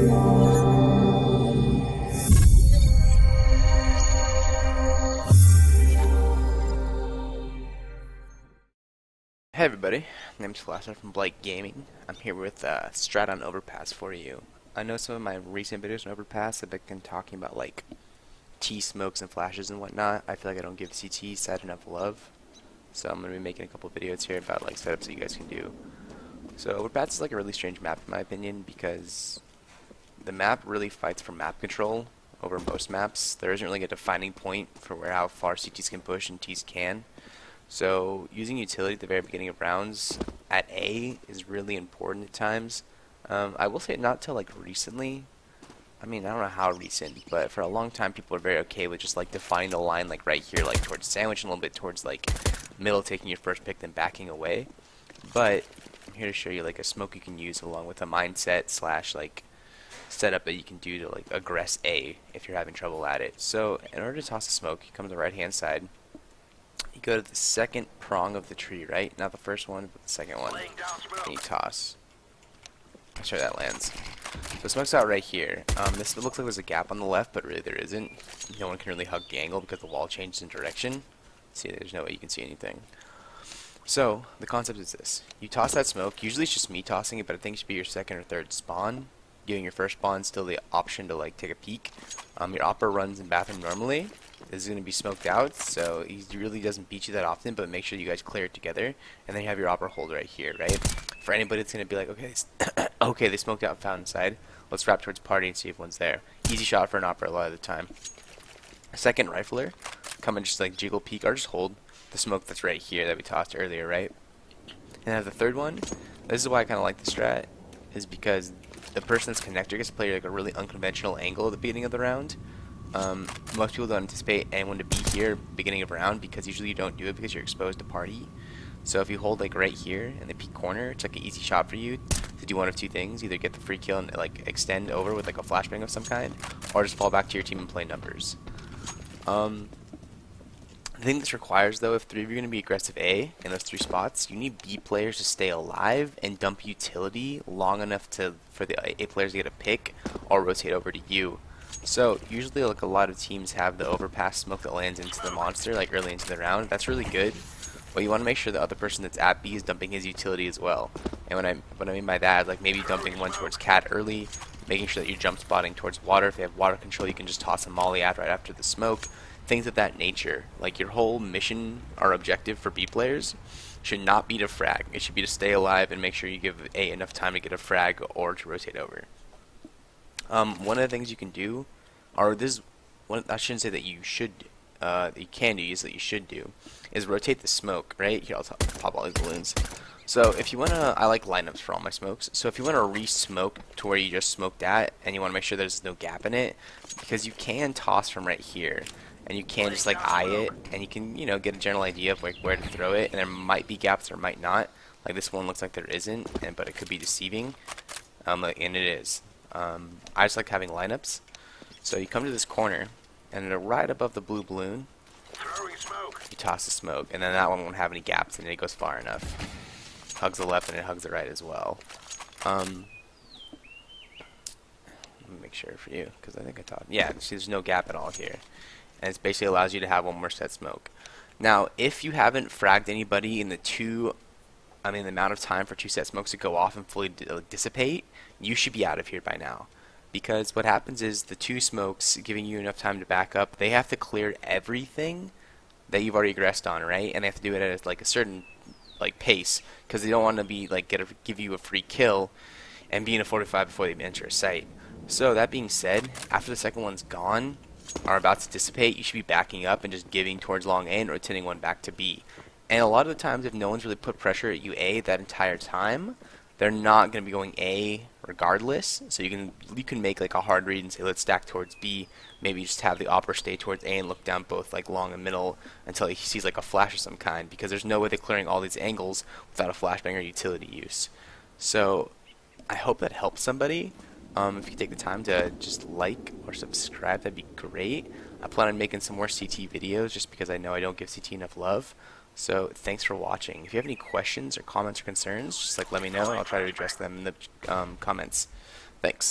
Hey everybody, my name's Flashstep from Blight Gaming. I'm here with Strat on Overpass for you. I know some of my recent videos on Overpass have been talking about like T-smokes and flashes and whatnot. I feel like I don't give CT side enough love, so I'm going to be making a couple videos here about like setups that you guys can do. So Overpass is like a really strange map in my opinion because the map really fights for map control over most maps. There isn't really a defining point for how far CTs can push and Ts can. So using utility at the very beginning of rounds at A is really important at times. I will say not till like recently. I mean, I don't know how recent, but for a long time people are very okay with just like defining the line like right here, like towards sandwich and a little bit towards like middle, taking your first pick, then backing away. But I'm here to show you like a smoke you can use along with a mindset slash like setup that you can do to like aggress A if you're having trouble at it. So in order to toss a smoke, you come to the right hand side. You go to the second prong of the tree, right? Not the first one, but the second one. And you toss. Make sure that lands. So smoke's out right here. This looks like there's a gap on the left, but really there isn't. No one can really hug the angle because the wall changes in direction. See, there's no way you can see anything. So the concept is this: you toss that smoke. Usually it's just me tossing it, but I think it should be your second or third spawn. Giving your first spawn still the option to like take a peek. Your opera runs in bathroom normally. This is going to be smoked out, so he really doesn't beat you that often, but make sure you guys clear it together, and then you have your opera hold right here, right? For anybody that's going to be like, okay, okay, they smoked out and found inside, let's wrap towards party and see if one's there. Easy shot for an opera a lot of the time. Second rifler, come and just like jiggle peek or just hold the smoke that's right here that we tossed earlier, right? And then the third one, this is why I kind of like the strat, is because the person that's connector gets to play like a really unconventional angle at the beginning of the round. Most people don't anticipate anyone to be here beginning of round because usually you don't do it because you're exposed to party. So if you hold like right here in the peak corner, it's like an easy shot for you to do one of two things: either get the free kill and like extend over with like a flashbang of some kind, or just fall back to your team and play numbers. The thing this requires though, if three of you are going to be aggressive A in those three spots, you need B players to stay alive and dump utility long enough for the A players to get a pick or rotate over to you. So usually like a lot of teams have the overpass smoke that lands into the monster like early into the round. That's really good, but you want to make sure the other person that's at B is dumping his utility as well. And what I mean by that is like maybe dumping one towards cat early, making sure that you're jump spotting towards water. If they have water control, you can just toss a molly out right after the smoke. Things of that nature. Like your whole mission or objective for B players should not be to frag. It should be to stay alive and make sure you give A enough time to get a frag or to rotate over. One of the things you can do, or this is one, I shouldn't say that you should, that you can do, is that you should do, is rotate the smoke, right? Here, I'll pop all these balloons. So if you want to, I like lineups for all my smokes, so if you want to re-smoke to where you just smoked at, and you want to make sure there's no gap in it, because you can toss from right here, and you can just like eye it, and you can, you know, get a general idea of like where to throw it, and there might be gaps or might not. Like this one looks like there isn't, but it could be deceiving, and it is. I just like having lineups. So you come to this corner, and right above the blue balloon, you toss the smoke, and then that one won't have any gaps, and it goes far enough. Hugs the left, and it hugs the right as well. Let me make sure for you, because I think I taught. Yeah, see, there's no gap at all here, and it basically allows you to have one more set smoke. Now, if you haven't fragged anybody in the amount of time for two set smokes to go off and fully dissipate, you should be out of here by now. Because what happens is the two smokes giving you enough time to back up, they have to clear everything that you've already aggressed on, right? And they have to do it at like a certain like pace, because they don't want to be like give you a free kill and be in a 45 before they enter a site. So that being said, after the second one's gone or about to dissipate, you should be backing up and just giving towards long A and rotating one back to B. And a lot of the times, if no one's really put pressure at you A that entire time, they're not going to be going A regardless. So you can make like a hard read and say, let's stack towards B. Maybe just have the opera stay towards A and look down both like long and middle until he sees like a flash of some kind, because there's no way they're clearing all these angles without a flashbang or utility use. So I hope that helps somebody. If you take the time to just like or subscribe, that'd be great. I plan on making some more CT videos just because I know I don't give CT enough love. So thanks for watching. If you have any questions or comments or concerns, just like let me know. I'll try to address them in the comments. Thanks.